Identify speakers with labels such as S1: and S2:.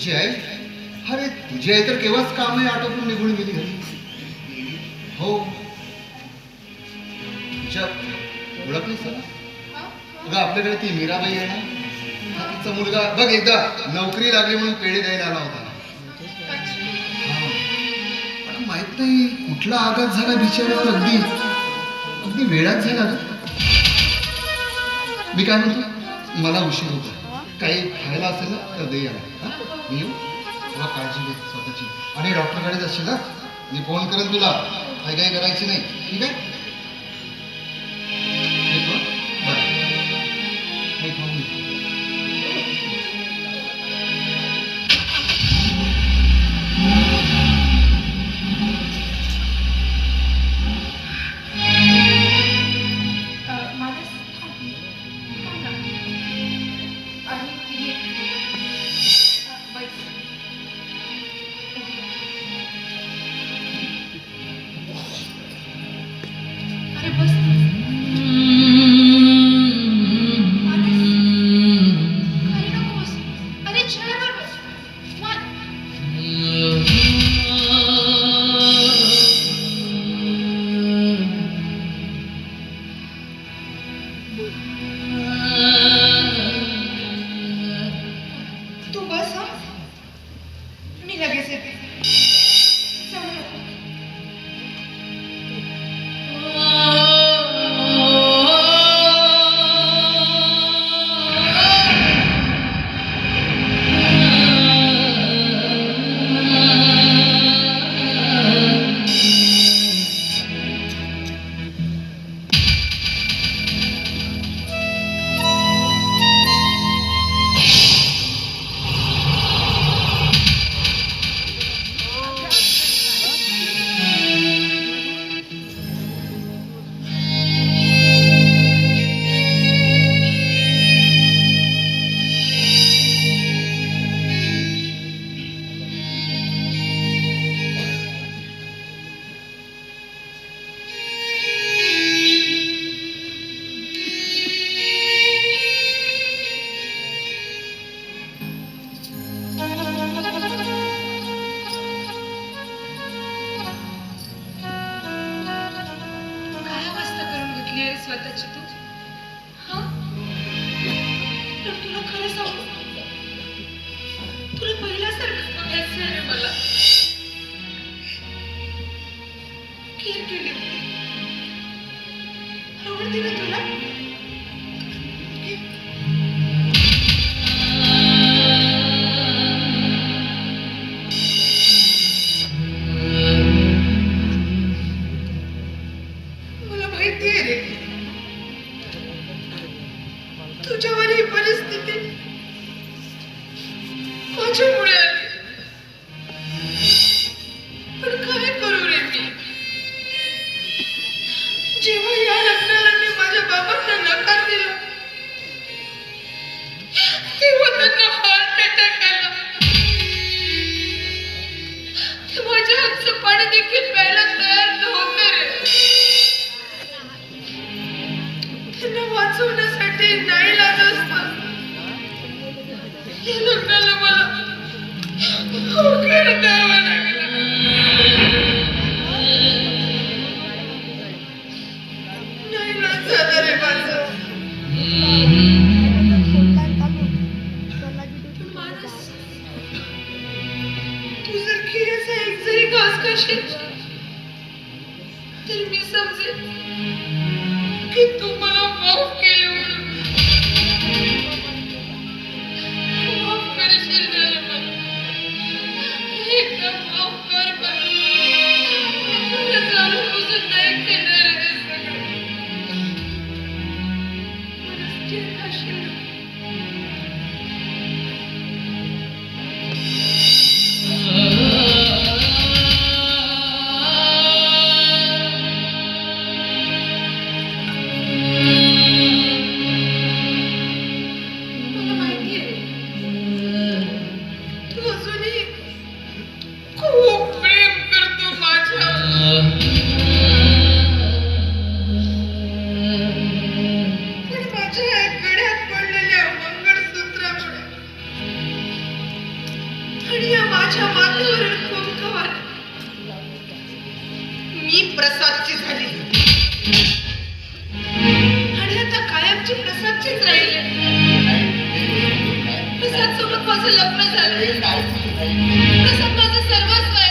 S1: तुझी आई? अरे तुझी आई तर केव्हाच काम आहे आटोपून निघून गेली घरी. हो तुझ्या ओळखलीस ना? अगं आपल्याकडे ती मीराबाई आहे ना, तिचा मुलगा बघ एकदा नोकरी लागली म्हणून पेढे द्यायला आला होता. पण माहित नाही कुठला आघात झाला बिचाऱ्यावर, अगदी अगदी वेळात झाला. मी काय म्हणतो, मला उशीर होता, काही खायला असेल ना तर दे याला. मी येऊ? तुला काळजी घे स्वतःची. आणि डॉक्टरकडे जाशील ना, मी फोन करेन तुला, काही काही करायची नाही, ठीक आहे? येतो बाय. काही खाऊन घे.
S2: स्वतःची तू तुला खरं सांगू, तुला पहिल्यासारखं बघायचं आहे मला. केर केली होती, आवडते ना तुला? मला माहिती आहे रे, तुझ्यावर ही परिस्थिती माझ्यामुळे आली. पण काय करू रे मी? जेव्हा या लग्नाला मी माझ्या बाबांना नकार दिला, तेव्हा त्यांना हार्ट अटॅक आला. ते माझ्या हातचं पाणी देखील प्यायला तयार नव्हते रे. त्यांना वाचवण्यासाठी नाईलाज असता या लग्नाला मला होकार द्यावा लागला. नाईलाज झाला रे माझा. मानस, तू जर खिऱ्याचा एक जरी घास खाशील तर मी समजेल की तू मला माफ केलं म्हणून. माफ करशील ना रे मला? एकदा माफ कर मला. मला जाणून-बुजून नाही केलं रे हे सगळं. मला स्थिर खाशील ना? मी प्रसादची झाली आणि आता कायमची प्रसादचीच राहिले. प्रसाद सोबत माझं लग्न झालं. प्रसाद माझं सर्वस्व आहे.